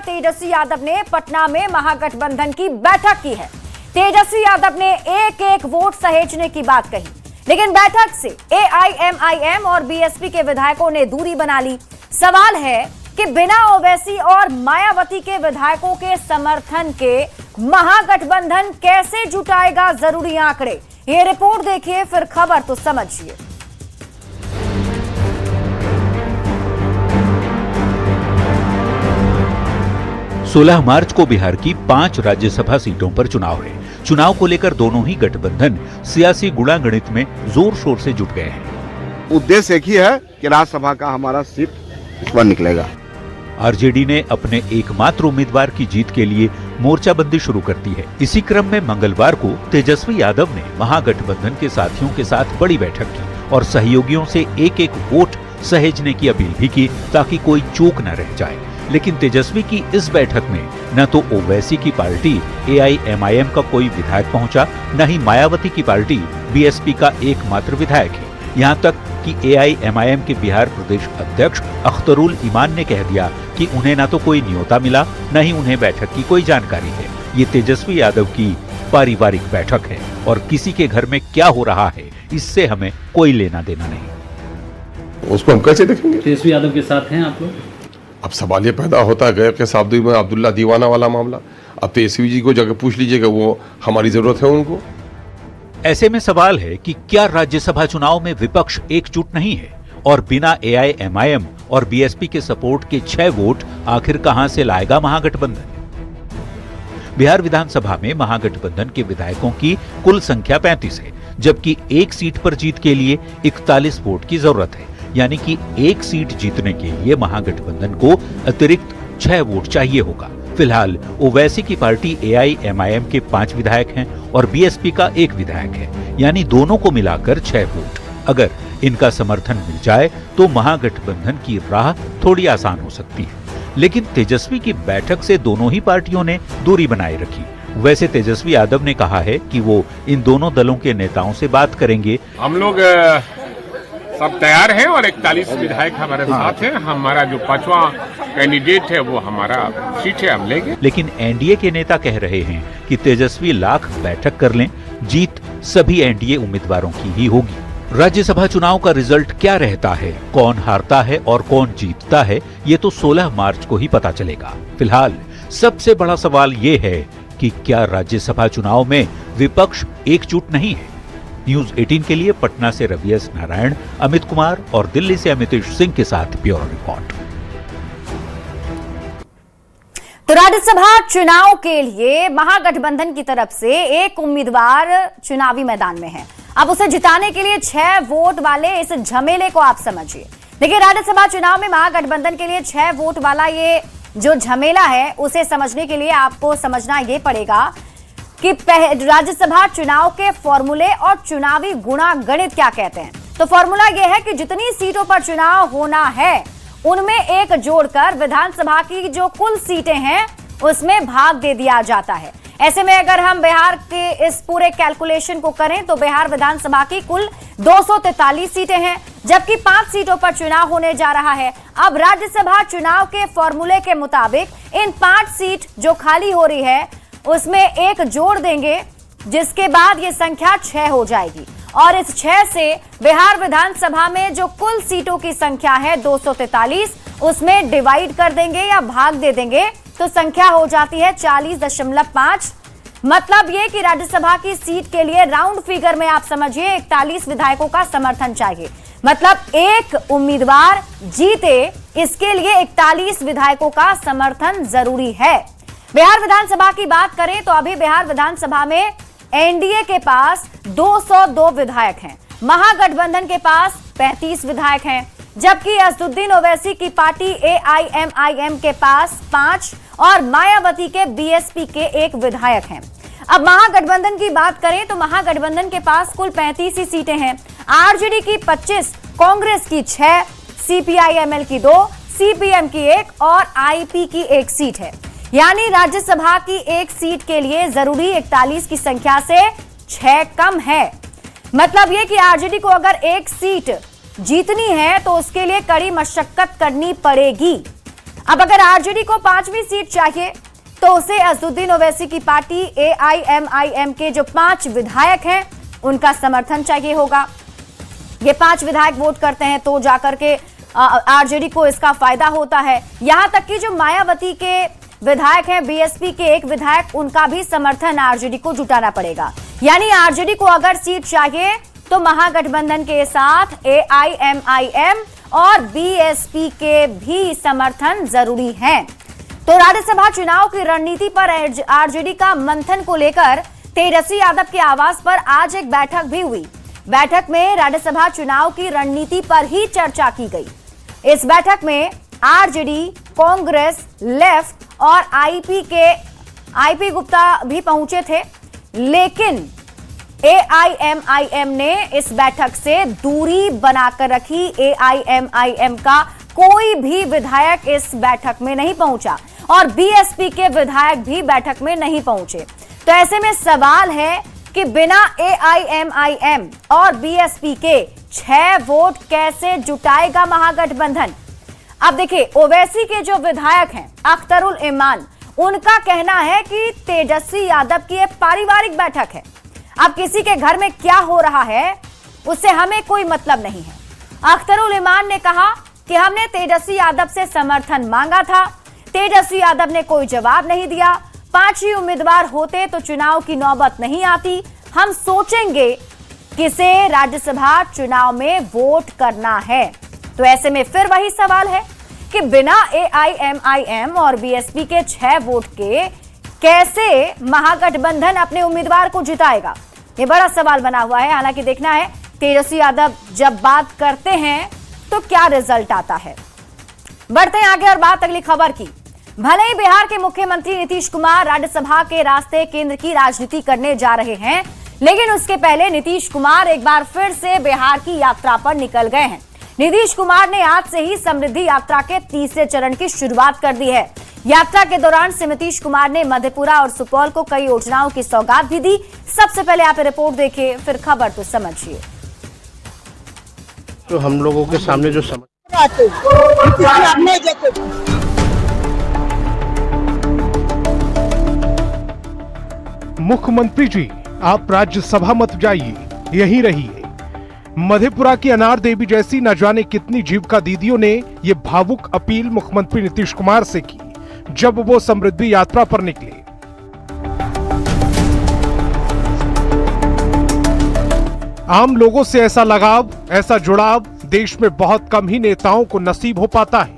तेजस्वी यादव ने पटना में महागठबंधन की बैठक की है। तेजस्वी यादव ने एक एक वोट सहेजने की बात कही, लेकिन बैठक से एआईएमआईएम और बीएसपी के विधायकों ने दूरी बना ली। सवाल है कि बिना ओवैसी और मायावती के विधायकों के समर्थन के महागठबंधन कैसे जुटाएगा जरूरी आंकड़े। ये रिपोर्ट देखिए, फिर खबर तो समझिए। सोलह मार्च को बिहार की 5 राज्यसभा सीटों पर चुनाव है। चुनाव को लेकर दोनों ही गठबंधन सियासी गुणागणित में जोर शोर से जुट गए हैं। उद्देश्य एक ही है कि राज्यसभा का हमारा सीट इस बार निकलेगा। आरजेडी ने अपने एकमात्र उम्मीदवार की जीत के लिए मोर्चाबंदी शुरू कर दी है। इसी क्रम में मंगलवार को तेजस्वी यादव ने महागठबंधन के साथियों के साथ बड़ी बैठक की और सहयोगियों से एक एक वोट सहेजने की अपील भी की ताकि कोई चूक न रह जाए। लेकिन तेजस्वी की इस बैठक में न तो ओवैसी की पार्टी एआईएमआईएम का कोई विधायक पहुंचा, न ही मायावती की पार्टी बीएसपी का एकमात्र विधायक है। यहां तक कि एआईएमआईएम के बिहार प्रदेश अध्यक्ष अख्तरुल ईमान ने कह दिया कि उन्हें न तो कोई न्योता मिला, न ही उन्हें बैठक की कोई जानकारी है। ये तेजस्वी यादव की पारिवारिक बैठक है और किसी के घर में क्या हो रहा है इससे हमें कोई लेना देना नहीं। उसको हम कैसे देखेंगे? तेजस्वी यादव के साथ हैं आप लोग? अब सवाल ये पैदा होता है गए के साबुद्दीन में अब्दुल्ला दीवाना वाला मामला। अब तेजस्वी जी को जाकर पूछ लीजिएगा, वो हमारी जरूरत है उनको। ऐसे में सवाल है कि क्या राज्यसभा चुनाव में विपक्ष एकजुट नहीं है और बिना एआईएमआईएम और बीएसपी के सपोर्ट के 6 वोट आखिर कहां से लाएगा महागठबंधन। बिहार विधानसभा में महागठबंधन के विधायकों की कुल संख्या 35 है, जबकि एक सीट पर जीत के लिए 41 वोट की जरूरत है। यानी कि एक सीट जीतने के लिए महागठबंधन को अतिरिक्त 6 वोट चाहिए होगा। फिलहाल ओवैसी की पार्टी एआईएमआईएम के 5 विधायक हैं और बीएसपी का 1 विधायक है, यानी दोनों को मिलाकर 6 वोट। अगर इनका समर्थन मिल जाए तो महागठबंधन की राह थोड़ी आसान हो सकती है। लेकिन तेजस्वी की बैठक से दोनों ही पार्टियों ने दूरी बनाए रखी। वैसे तेजस्वी यादव ने कहा है कि वो इन दोनों दलों के नेताओं से बात करेंगे। हम लोग सब तैयार हैं और 41 विधायक हमारे साथ हैं। हमारा जो 5वां कैंडिडेट है वो हमारा सीट है, हम लेंगे। लेकिन एनडीए के नेता कह रहे हैं कि तेजस्वी लाख बैठक कर लें, जीत सभी एनडीए उम्मीदवारों की ही होगी। राज्यसभा चुनाव का रिजल्ट क्या रहता है, कौन हारता है और कौन जीतता है, ये तो 16 मार्च को ही पता चलेगा। फिलहाल सबसे बड़ा सवाल ये है कि क्या राज्यसभा चुनाव में विपक्ष एकजुट नहीं है। न्यूज 18 के लिए पटना से रवि एस नारायण, अमित कुमार और दिल्ली से अमितेश सिंह के साथ ब्यूरो रिपोर्ट। तो राज्यसभा चुनाव के लिए महागठबंधन की तरफ से एक उम्मीदवार चुनावी मैदान में है। अब उसे जिताने के लिए 6 वोट वाले इस झमेले को आप समझिए। देखिए, राज्यसभा चुनाव में महागठबंधन के लिए 6 वोट वाला ये जो झमेला है, उसे समझने के लिए आपको समझना ये पड़ेगा कि राज्यसभा चुनाव के फॉर्मूले और चुनावी गुणागणित क्या कहते हैं। तो फॉर्मूला यह है कि जितनी सीटों पर चुनाव होना है उनमें एक जोड़कर विधानसभा की जो कुल सीटें हैं उसमें भाग दे दिया जाता है। ऐसे में अगर हम बिहार के इस पूरे कैलकुलेशन को करें तो बिहार विधानसभा की कुल 243 सीटें हैं, जबकि 5 सीटों पर चुनाव होने जा रहा है। अब राज्यसभा चुनाव के फॉर्मूले के मुताबिक इन 5 सीट जो खाली हो रही है उसमें एक जोड़ देंगे, जिसके बाद ये संख्या 6 हो जाएगी और इस 6 से बिहार विधानसभा में जो कुल सीटों की संख्या है 243, उसमें डिवाइड कर देंगे या भाग दे देंगे तो संख्या हो जाती है 40.5। मतलब ये कि राज्यसभा की सीट के लिए राउंड फिगर में आप समझिए 41 विधायकों का समर्थन चाहिए। मतलब एक उम्मीदवार जीते इसके लिए 41 विधायकों का समर्थन जरूरी है। बिहार विधानसभा की बात करें तो अभी बिहार विधानसभा में एनडीए के पास 202 विधायक हैं, महागठबंधन के पास 35 विधायक हैं, जबकि असदुद्दीन ओवैसी की पार्टी एआईएमआईएम के पास 5 और मायावती के बीएसपी के 1 विधायक हैं। अब महागठबंधन की बात करें तो महागठबंधन के पास कुल 35 ही सीटें हैं। आरजेडी की 25, कांग्रेस की 6, सीपीआईएमएल की 2, सीपीएम की 1 और आईपी की 1 सीट है। यानी राज्यसभा की 1 सीट के लिए जरूरी 41 की संख्या से 6 कम है। मतलब ये कि आरजेडी को अगर 1 सीट जीतनी है तो उसके लिए कड़ी मशक्कत करनी पड़ेगी। अब अगर आरजेडी को 5वीं सीट चाहिए तो उसे अजदुद्दीन ओवैसी की पार्टी AIMIM के जो 5 विधायक हैं उनका समर्थन चाहिए होगा। ये 5 विधायक वोट करते हैं तो जाकर के आरजेडी को इसका फायदा होता है। यहां तक कि जो मायावती के विधायक हैं, BSP के एक विधायक, उनका भी समर्थन आरजेडी को जुटाना पड़ेगा। यानी आरजेडी को अगर सीट चाहिए तो महागठबंधन के साथ AIMIM और BSP के भी समर्थन जरूरी है। तो राज्यसभा चुनाव की रणनीति पर आरजेडी का मंथन को लेकर तेजस्वी यादव के आवास पर आज एक बैठक भी हुई। बैठक में राज्यसभा चुनाव की रणनीति पर ही चर्चा की गई। इस बैठक में आरजेडी, कांग्रेस, लेफ्ट और IP गुप्ता भी पहुंचे थे, लेकिन AIMIM ने इस बैठक से दूरी बनाकर रखी। AIMIM का कोई भी विधायक इस बैठक में नहीं पहुंचा और BSP के विधायक भी बैठक में नहीं पहुंचे। तो ऐसे में सवाल है कि बिना AIMIM और BSP के 6 वोट कैसे जुटाएगा महागठबंधन। अब देखिए, ओवैसी के जो विधायक हैं अख्तरुल इमान, उनका कहना है कि तेजस्वी यादव की एक पारिवारिक बैठक है। अब किसी के घर में क्या हो रहा है उससे हमें कोई मतलब नहीं है। अख्तरुल इमान ने कहा कि हमने तेजस्वी यादव से समर्थन मांगा था, तेजस्वी यादव ने कोई जवाब नहीं दिया। 5 ही उम्मीदवार होते तो चुनाव की नौबत नहीं आती। हम सोचेंगे किसे राज्यसभा चुनाव में वोट करना है। तो ऐसे में फिर वही सवाल है कि बिना AIMIM और BSP के 6 वोट के कैसे महागठबंधन अपने उम्मीदवार को जिताएगा, ये बड़ा सवाल बना हुआ है। हालांकि देखना है तेजस्वी यादव जब बात करते हैं तो क्या रिजल्ट आता है। बढ़ते हैं आगे और बात अगली खबर की। भले ही बिहार के मुख्यमंत्री नीतीश कुमार राज्यसभा के रास्ते केंद्र की राजनीति करने जा रहे हैं, लेकिन उसके पहले नीतीश कुमार एक बार फिर से बिहार की यात्रा पर निकल गए हैं। नीतीश कुमार ने आज से ही समृद्धि यात्रा के 3रे चरण की शुरुआत कर दी है। यात्रा के दौरान से नीतीश कुमार ने मधेपुरा और सुपौल को कई योजनाओं की सौगात भी दी। सबसे पहले आप रिपोर्ट देखिए, फिर खबर तो समझिए। तो हम लोगों के सामने जो मुख्यमंत्री जी, आप राज्यसभा मत जाइए, यहीं रहिए। मधेपुरा की अनार देवी जैसी न जाने कितनी जीविका दीदियों ने ये भावुक अपील मुख्यमंत्री नीतीश कुमार से की जब वो समृद्धि यात्रा पर निकले। आम लोगों से ऐसा लगाव, ऐसा जुड़ाव देश में बहुत कम ही नेताओं को नसीब हो पाता है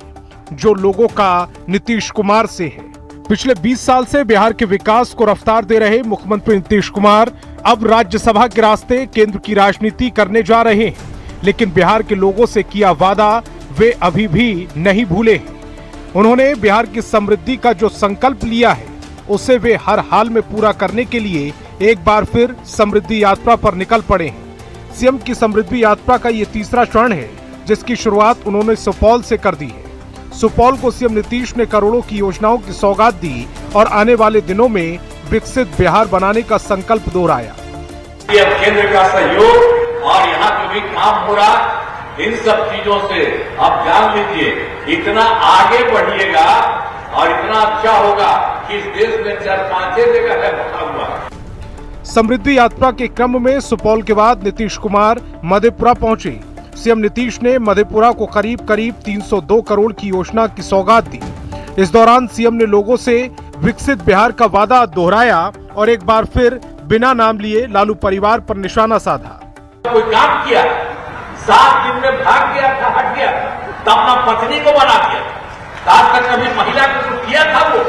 जो लोगों का नीतीश कुमार से है। पिछले 20 साल से बिहार के विकास को रफ्तार दे रहे मुख्यमंत्री नीतीश कुमार अब राज्यसभा के रास्ते केंद्र की राजनीति करने जा रहे हैं, लेकिन बिहार के लोगों से किया वादा वे अभी भी नहीं भूले हैं। उन्होंने बिहार की समृद्धि का जो संकल्प लिया है उसे वे हर हाल में पूरा करने के लिए एक बार फिर समृद्धि यात्रा पर निकल पड़े हैं। सीएम की समृद्धि यात्रा का ये 3रा चरण है जिसकी शुरुआत उन्होंने सुपौल से कर दी है। सुपौल को सीएम नीतीश ने करोड़ों की योजनाओं की सौगात दी और आने वाले दिनों में विकसित बिहार बनाने का संकल्प दोहराया। केंद्र का सहयोग और यहाँ जो भी काम हो रहा, इन सब चीजों से आप जान लीजिए इतना आगे बढ़िएगा और इतना अच्छा होगा कि इस देश में 4-5 जगह है बना हुआ। समृद्धि यात्रा के क्रम में सुपौल के बाद नीतीश कुमार मधेपुरा पहुंचे। सीएम नीतीश ने मधेपुरा को करीब 302 करोड़ की योजना की सौगात दी। इस दौरान सीएम ने लोगों से विकसित बिहार का वादा दोहराया और एक बार फिर बिना नाम लिए लालू परिवार पर निशाना साधा। कोई काम किया, 7 दिन में भाग गया था, हट गया था, तब अपना पत्नी को बना दिया, आज तक कभी महिला को किया था वो।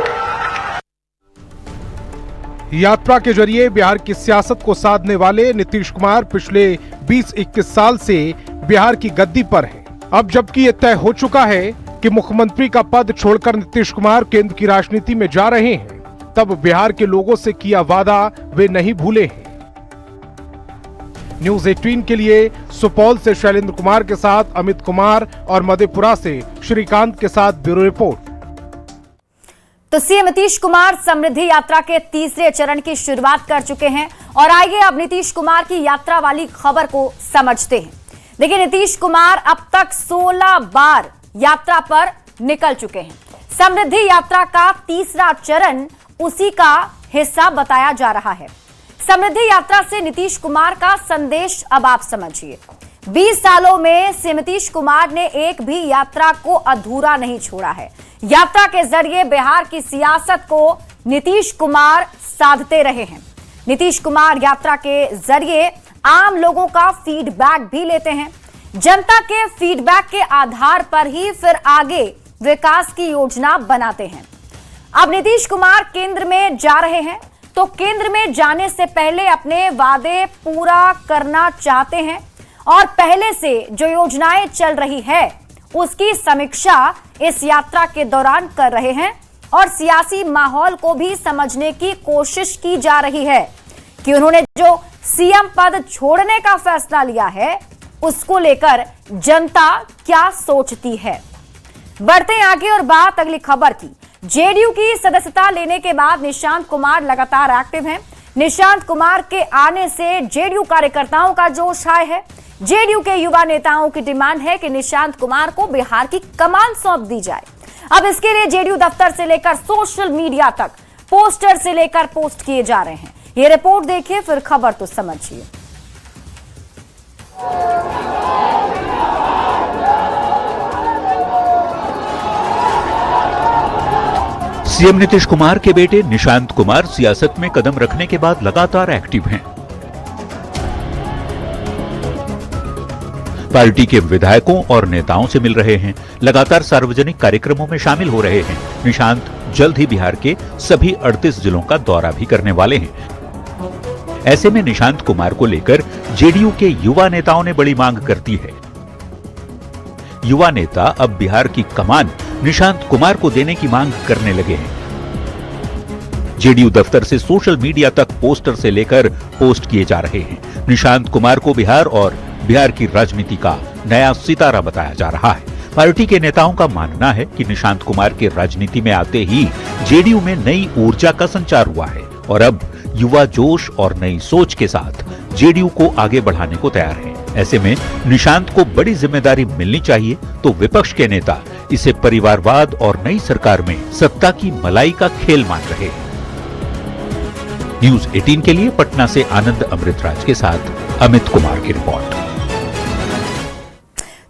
यात्रा के जरिए बिहार की सियासत को साधने वाले नीतीश कुमार पिछले 20-21 साल से बिहार की गद्दी पर हैं। अब जबकि ये तय हो चुका है कि मुख्यमंत्री का पद छोड़कर नीतीश कुमार केंद्र की राजनीति में जा रहे हैं, तब बिहार के लोगों से किया वादा वे नहीं भूले हैं। न्यूज़ 18 के लिए सुपौल से शैलेंद्र कुमार के साथ अमित कुमार और मधेपुरा से श्रीकांत के साथ ब्यूरो रिपोर्ट। तो सीएम नीतीश कुमार समृद्धि यात्रा के 3रे चरण की शुरुआत कर चुके हैं और आइए अब नीतीश कुमार की यात्रा वाली खबर को समझते हैं। देखिए, नीतीश कुमार अब तक 16 बार यात्रा पर निकल चुके हैं। समृद्धि यात्रा का तीसरा चरण उसी का हिस्सा बताया जा रहा है। समृद्धि यात्रा से नीतीश कुमार का संदेश अब आप समझिए। 20 सालों में से नीतीश कुमार ने एक भी यात्रा को अधूरा नहीं छोड़ा है। यात्रा के जरिए बिहार की सियासत को नीतीश कुमार साधते रहे हैं। नीतीश कुमार यात्रा के जरिए आम लोगों का फीडबैक भी लेते हैं। जनता के फीडबैक के आधार पर ही फिर आगे विकास की योजना बनाते हैं। अब नीतीश कुमार केंद्र में जा रहे हैं तो केंद्र में जाने से पहले अपने वादे पूरा करना चाहते हैं और पहले से जो योजनाएं चल रही है उसकी समीक्षा इस यात्रा के दौरान कर रहे हैं और सियासी माहौल को भी समझने की कोशिश की जा रही है कि उन्होंने जो सीएम पद छोड़ने का फैसला लिया है उसको लेकर जनता क्या सोचती है। बढ़ते हैं आगे और बात अगली खबर की। जेडीयू की सदस्यता लेने के बाद निशांत कुमार लगातार एक्टिव हैं। निशांत कुमार के आने से जेडीयू कार्यकर्ताओं का जोश आया है। जेडीयू के युवा नेताओं की डिमांड है कि निशांत कुमार को बिहार की कमान सौंप दी जाए। अब इसके लिए जेडीयू दफ्तर से लेकर सोशल मीडिया तक पोस्टर से लेकर पोस्ट किए जा रहे हैं। ये रिपोर्ट देखिए फिर खबर तो समझिए। सीएम नीतीश कुमार के बेटे निशांत कुमार सियासत में कदम रखने के बाद लगातार एक्टिव हैं। पार्टी के विधायकों और नेताओं से मिल रहे हैं, लगातार सार्वजनिक कार्यक्रमों में शामिल हो रहे हैं। निशांत जल्द ही बिहार के सभी 38 जिलों का दौरा भी करने वाले हैं। ऐसे में निशांत कुमार को लेकर जेडीयू के युवा नेताओं ने बड़ी मांग करती है। युवा नेता अब बिहार की कमान निशांत कुमार को देने की मांग करने लगे हैं। जेडीयू दफ्तर से सोशल मीडिया तक पोस्टर से लेकर पोस्ट किए जा रहे हैं। निशांत कुमार को बिहार और बिहार की राजनीति का नया सितारा बताया जा रहा है। पार्टी के नेताओं का मानना है कि निशांत कुमार के राजनीति में आते ही जेडीयू में नई ऊर्जा का संचार हुआ है और अब युवा जोश और नई सोच के साथ जेडीयू को आगे बढ़ाने को तैयार है। ऐसे में निशांत को बड़ी जिम्मेदारी मिलनी चाहिए तो विपक्ष के नेता इसे परिवारवाद और नई सरकार में सत्ता की मलाई का खेल मान रहे हैं। न्यूज़ 18 के लिए पटना से आनंद अमृतराज के साथ अमित कुमार की रिपोर्ट।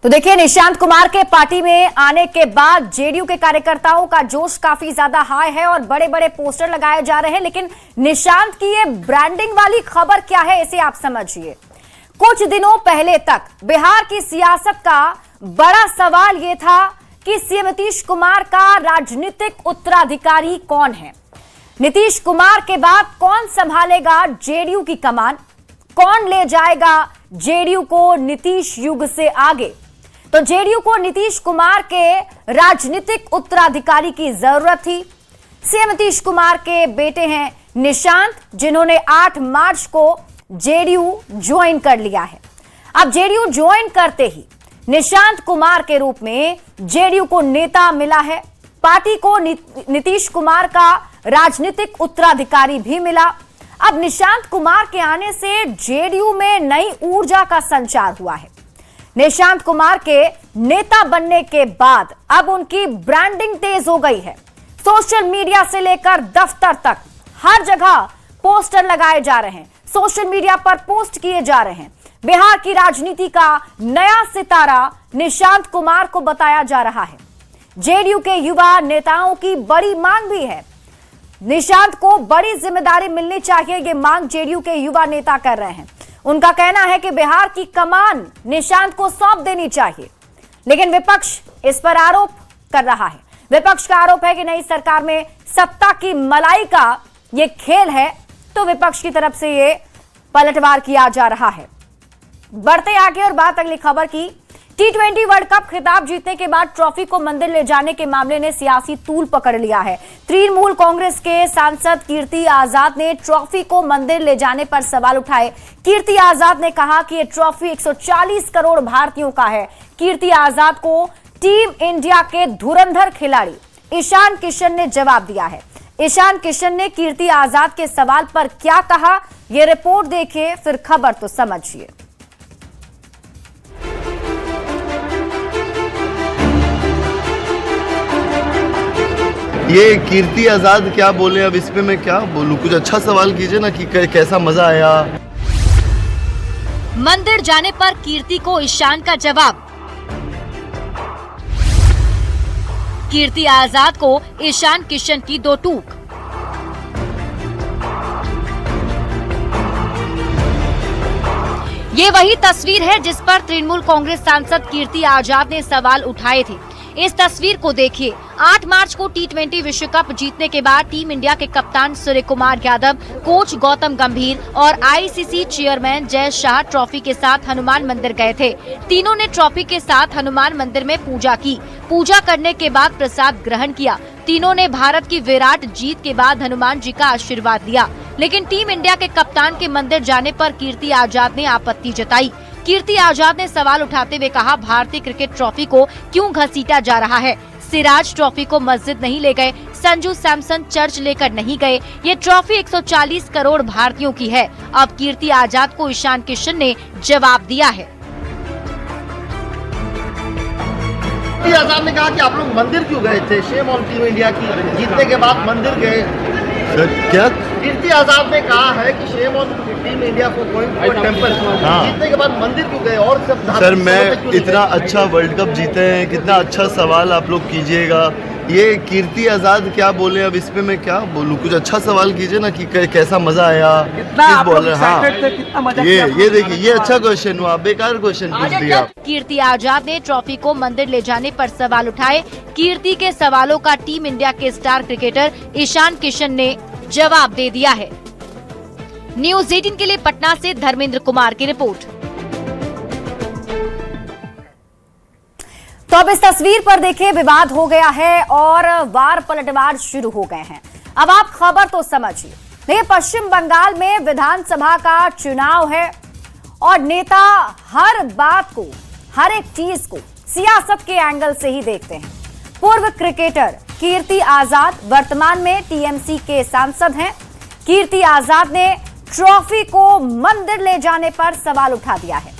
तो देखिए, निशांत कुमार के पार्टी में आने के बाद जेडीयू के कार्यकर्ताओं का जोश काफी ज्यादा हाई है और बड़े बड़े पोस्टर लगाए जा रहे हैं। लेकिन निशांत की ये ब्रांडिंग वाली खबर क्या है, इसे आप समझिए। कुछ दिनों पहले तक बिहार की सियासत का बड़ा सवाल यह था कि सीएम नीतीश कुमार का राजनीतिक उत्तराधिकारी कौन है। नीतीश कुमार के बाद कौन संभालेगा जेडीयू की कमान, कौन ले जाएगा जेडीयू को नीतीश युग से आगे। तो जेडीयू को नीतीश कुमार के राजनीतिक उत्तराधिकारी की जरूरत थी। सीएम नीतीश कुमार के बेटे हैं निशांत, जिन्होंने 8 मार्च को जेडीयू ज्वाइन कर लिया है। अब जेडीयू ज्वाइन करते ही निशांत कुमार के रूप में जेडीयू को नेता मिला है। पार्टी को नीतीश कुमार का राजनीतिक उत्तराधिकारी भी मिला। अब निशांत कुमार के आने से जेडीयू में नई ऊर्जा का संचार हुआ है। निशांत कुमार के नेता बनने के बाद अब उनकी ब्रांडिंग तेज हो गई है। सोशल मीडिया से लेकर दफ्तर तक हर जगह पोस्टर लगाए जा रहे हैं, सोशल मीडिया पर पोस्ट किए जा रहे हैं। बिहार की राजनीति का नया सितारा निशांत कुमार को बताया जा रहा है। जेडीयू के युवा नेताओं की बड़ी मांग भी है। निशांत को बड़ी जिम्मेदारी मिलनी चाहिए, ये मांग जेडीयू के युवा नेता कर रहे हैं। उनका कहना है कि बिहार की कमान निशांत को सौंप देनी चाहिए, लेकिन विपक्ष इस पर आरोप कर रहा है। विपक्ष का आरोप है कि नई सरकार में सत्ता की मलाई का ये खेल है, तो विपक्ष की तरफ से ये पलटवार किया जा रहा है। बढ़ते आगे और बात अगली खबर की। T20 वर्ल्ड कप खिताब जीतने के बाद ट्रॉफी को मंदिर ले जाने के मामले ने सियासी तूल पकड़ लिया है। तृणमूल कांग्रेस के सांसद कीर्ति आजाद ने ट्रॉफी को मंदिर ले जाने पर सवाल उठाए। कीर्ति आजाद ने कहा कि यह ट्रॉफी 140 करोड़ भारतीयों का है। कीर्ति आजाद को टीम इंडिया के धुरंधर खिलाड़ी ईशान किशन ने जवाब दिया है। ईशान किशन ने कीर्ति आजाद के सवाल पर क्या कहा, यह रिपोर्ट देखिए, फिर खबर तो समझिए। ये कीर्ति आजाद क्या बोले, अब इस पे मैं क्या बोलूं? कुछ अच्छा सवाल कीजिए ना कि कैसा मजा आया। मंदिर जाने पर कीर्ति को ईशान का जवाब। कीर्ति आजाद को ईशान किशन की दो टूक। ये वही तस्वीर है जिस पर तृणमूल कांग्रेस सांसद कीर्ति आजाद ने सवाल उठाए थे। इस तस्वीर को देखिए। 8 मार्च को T20 विश्व कप जीतने के बाद टीम इंडिया के कप्तान सूर्य कुमार यादव, कोच गौतम गंभीर और ICC chairman Jay Shah trophy के साथ हनुमान मंदिर गए थे। तीनों ने ट्रॉफी के साथ हनुमान मंदिर में पूजा की। पूजा करने के बाद प्रसाद ग्रहण किया। तीनों ने भारत की विराट जीत के बाद हनुमान जी का आशीर्वाद लिया। लेकिन टीम इंडिया के कप्तान के मंदिर जाने पर कीर्ति आजाद ने आपत्ति जताई। कीर्ति आजाद ने सवाल उठाते हुए कहा, भारतीय क्रिकेट ट्रॉफी को क्यों घसीटा जा रहा है? सिराज ट्रॉफी को मस्जिद नहीं ले गए, संजू सैमसन चर्च लेकर नहीं गए। ये ट्रॉफी 140 करोड़ भारतीयों की है। अब कीर्ति आजाद को ईशान किशन ने जवाब दिया है। कीर्ति आजाद ने कहा कि आप लोग मंदिर क्यों गए थे? शेम ऑन टीम इंडिया की, जीतने के बाद मंदिर गए। सर क्या? कीर्ति आजाद ने कहा है कि शेम ऑन टीम इंडिया को गोइंग टू टेंपल, जीतने के बाद मंदिर क्यों गए? और सब सर मैं इतना अच्छा वर्ल्ड कप जीते हैं, कितना अच्छा सवाल आप लोग कीजिएगा। ये कीर्ति आजाद क्या बोले, अब इस पे मैं क्या बोलूं? कुछ अच्छा सवाल कीजिए ना कि कैसा मजा आया, किस बॉलर। हाँ ये देखिए, ये अच्छा क्वेश्चन हुआ, बेकार क्वेश्चन पूछ दिया। कीर्ति आजाद ने ट्रॉफी को मंदिर ले जाने पर सवाल उठाए। कीर्ति के सवालों का टीम इंडिया के स्टार क्रिकेटर ईशान किशन ने जवाब दे दिया है। न्यूज़ 18 के लिए पटना से धर्मेंद्र कुमार की रिपोर्ट। तो अब इस तस्वीर पर देखिए, विवाद हो गया है और वार पलटवार शुरू हो गए हैं। अब आप खबर तो समझिए। देखिए, पश्चिम बंगाल में विधानसभा का चुनाव है और नेता हर बात को, हर एक चीज को सियासत के एंगल से ही देखते हैं। पूर्व क्रिकेटर कीर्ति आजाद वर्तमान में टीएमसी के सांसद हैं। कीर्ति आजाद ने ट्रॉफी को मंदिर ले जाने पर सवाल उठा दिया है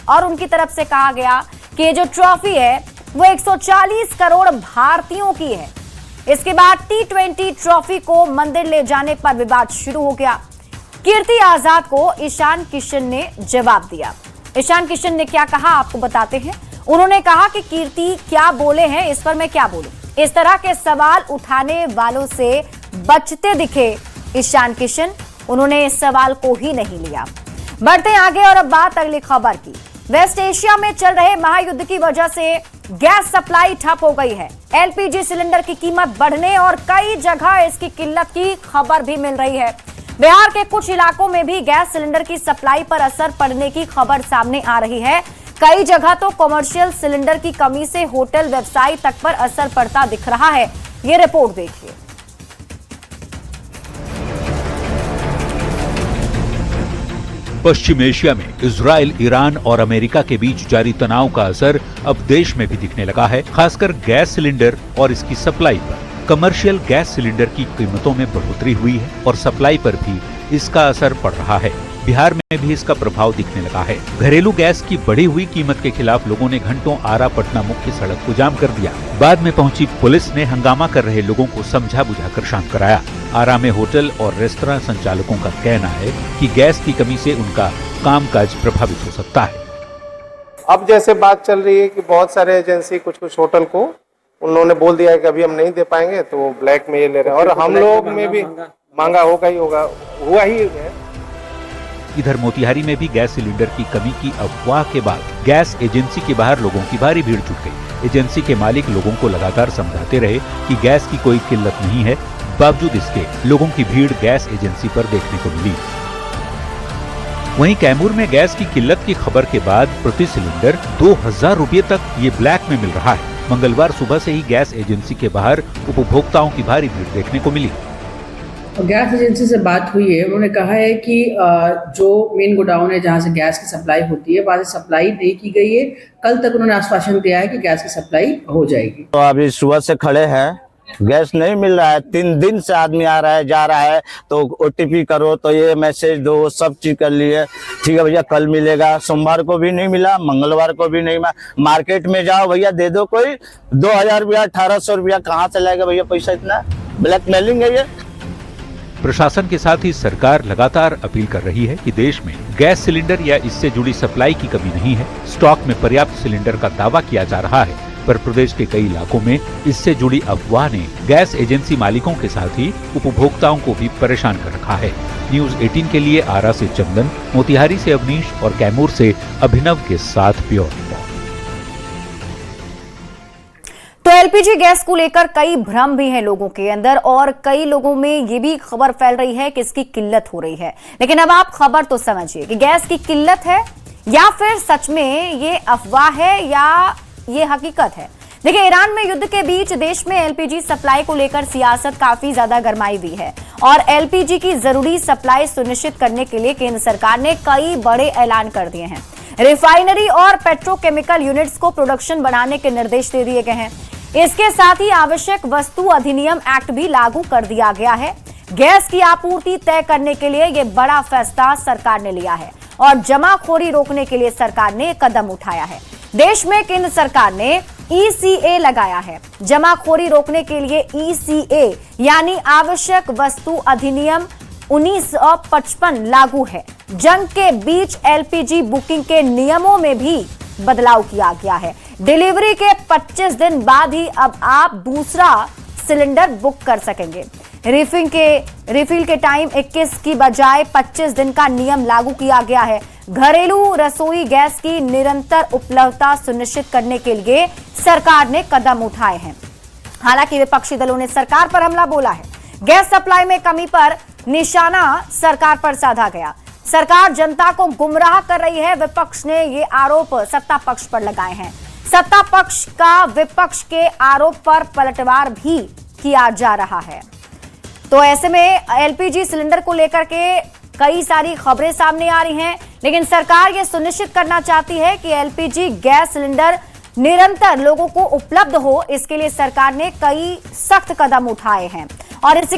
और उनकी तरफ से कहा गया कि जो ट्रॉफी है वो 140 करोड़ भारतीयों की है। इसके बाद T20 ट्रॉफी को मंदिर ले जाने पर विवाद शुरू हो गया। कीर्ति आजाद को ईशान किशन ने जवाब दिया। ईशान किशन ने क्या कहा आपको बताते हैं। उन्होंने कहा कि कीर्ति क्या बोले हैं, इस पर मैं क्या बोलूं। इस तरह के सवाल उठाने वालों से बचते दिखे ईशान किशन। उन्होंने इस सवाल को ही नहीं लिया। बढ़ते आगे और अब बात अगली खबर की। वेस्ट एशिया में चल रहे महायुद्ध की वजह से गैस सप्लाई ठप हो गई है। एलपीजी सिलेंडर की कीमत बढ़ने और कई जगह इसकी किल्लत की खबर भी मिल रही है। बिहार के कुछ इलाकों में भी गैस सिलेंडर की सप्लाई पर असर पड़ने की खबर सामने आ रही है। कई जगह तो कमर्शियल सिलेंडर की कमी से होटल व्यवसाय तक पर असर पड़ता दिख रहा है। ये रिपोर्ट देखिए। पश्चिम एशिया में इजराइल, ईरान और अमेरिका के बीच जारी तनाव का असर अब देश में भी दिखने लगा है, खासकर गैस सिलेंडर और इसकी सप्लाई पर। कमर्शियल गैस सिलेंडर की कीमतों में बढ़ोतरी हुई है और सप्लाई पर भी इसका असर पड़ रहा है। बिहार में भी इसका प्रभाव दिखने लगा है। घरेलू गैस की बढ़ी हुई कीमत के खिलाफ लोगों ने घंटों आरा पटना मुख्य सड़क को जाम कर दिया। बाद में पहुंची पुलिस ने हंगामा कर रहे लोगों को समझा बुझाकर शांत कराया। आरा में होटल और रेस्तरां संचालकों का कहना है कि गैस की कमी से उनका कामकाज प्रभावित हो सकता है। अब जैसे बात चल रही है कि बहुत सारे एजेंसी कुछ होटल को उन्होंने बोल दिया है कि अभी हम नहीं दे पाएंगे, तो वो ब्लैक में ये ले रहे हैं और हम लोग में भी महंगा होगा ही होगा, हुआ ही है। इधर मोतिहारी में भी गैस सिलेंडर की कमी की अफवाह के बाद गैस एजेंसी के बाहर लोगों की भारी भीड़ जुट गई। एजेंसी के मालिक लोगों को लगातार समझाते रहे कि गैस की कोई किल्लत नहीं है। बावजूद इसके लोगों की भीड़ गैस एजेंसी पर देखने को मिली। वहीं कैमूर में गैस की किल्लत की खबर के बाद प्रति सिलेंडर 2000 रुपये तक ये ब्लैक में मिल रहा है। मंगलवार सुबह से ही गैस एजेंसी के बाहर उपभोक्ताओं की भारी भीड़ देखने को मिली। गैस एजेंसी से बात हुई है, उन्होंने कहा है कि जो मेन गोडाउन है जहां से गैस की सप्लाई होती है वहां से सप्लाई नहीं की गई है। कल तक उन्होंने आश्वासन दिया है कि गैस की सप्लाई हो जाएगी। तो अभी सुबह से खड़े हैं गैस नहीं मिल रहा है। 3 दिन से आदमी आ रहा है जा रहा है, तो OTP करो तो ये मैसेज दो, सब चीज कर लिए। ठीक है भैया कल मिलेगा, सोमवार को भी नहीं मिला, मंगलवार को भी नहीं मिला। मार्केट में जाओ भैया दे दो कोई 2000 रुपया 1800 रुपया, कहाँ से लाएगा भैया पैसा इतना? ब्लैकमेलिंग है ये। प्रशासन के साथ ही सरकार लगातार अपील कर रही है कि देश में गैस सिलेंडर या इससे जुड़ी सप्लाई की कमी नहीं है। स्टॉक में पर्याप्त सिलेंडर का दावा किया जा रहा है, पर प्रदेश के कई इलाकों में इससे जुड़ी अफवाह ने गैस एजेंसी मालिकों के साथ ही उपभोक्ताओं को भी परेशान कर रखा है। न्यूज 18 के लिए आरा से चंदन, मोतिहारी से अवनीश और कैमूर से अभिनव के साथ ब्यूरो रिपोर्ट। तो एलपीजी गैस को लेकर कई भ्रम भी हैं लोगों के अंदर, और कई लोगों में ये भी खबर फैल रही है कि इसकी किल्लत हो रही है। लेकिन अब आप खबर तो समझिए कि गैस की किल्लत है या फिर सच में ये अफवाह है या ये हकीकत है। देखिए, ईरान में युद्ध के बीच देश में एलपीजी सप्लाई को लेकर सियासत काफी ज्यादा गरमाई हुई है, और एलपीजी की जरूरी सप्लाई सुनिश्चित करने के लिए केंद्र सरकार ने कई बड़े ऐलान कर दिए हैं। रिफाइनरी और पेट्रोकेमिकल यूनिट्स को प्रोडक्शन बढ़ाने के निर्देश दे दिए गए हैं। इसके साथ ही आवश्यक वस्तु अधिनियम एक्ट भी लागू कर दिया गया है। गैस की आपूर्ति तय करने के लिए यह बड़ा फैसला सरकार ने लिया है, और जमाखोरी रोकने के लिए सरकार ने कदम उठाया है। देश में केंद्र सरकार ने ECA लगाया है। जमाखोरी रोकने के लिए ECA यानी आवश्यक वस्तु अधिनियम 1955 लागू है। जंग के बीच एलपीजी बुकिंग के नियमों में भी बदलाव किया गया है। डिलीवरी के 25 दिन बाद ही अब आप दूसरा सिलेंडर बुक कर सकेंगे। रिफिल के टाइम 21 की बजाय 25 दिन का नियम लागू किया गया है। घरेलू रसोई गैस की निरंतर उपलब्धता सुनिश्चित करने के लिए सरकार ने कदम उठाए हैं। हालांकि विपक्षी दलों ने सरकार पर हमला बोला है। गैस सप्लाई में कमी पर निशाना सरकार पर साधा गया। सरकार जनता को गुमराह कर रही है, विपक्ष ने ये आरोप सत्ता पक्ष पर लगाए हैं। सत्ता पक्ष का विपक्ष के आरोप पर पलटवार भी किया जा रहा है। तो ऐसे में एलपीजी सिलेंडर को लेकर के कई सारी खबरें सामने आ रही हैं, लेकिन सरकार ये सुनिश्चित करना चाहती है कि एलपीजी गैस सिलेंडर निरंतर लोगों को उपलब्ध हो। इसके लिए सरकार ने कई सख्त कदम उठाए हैं, और इसी के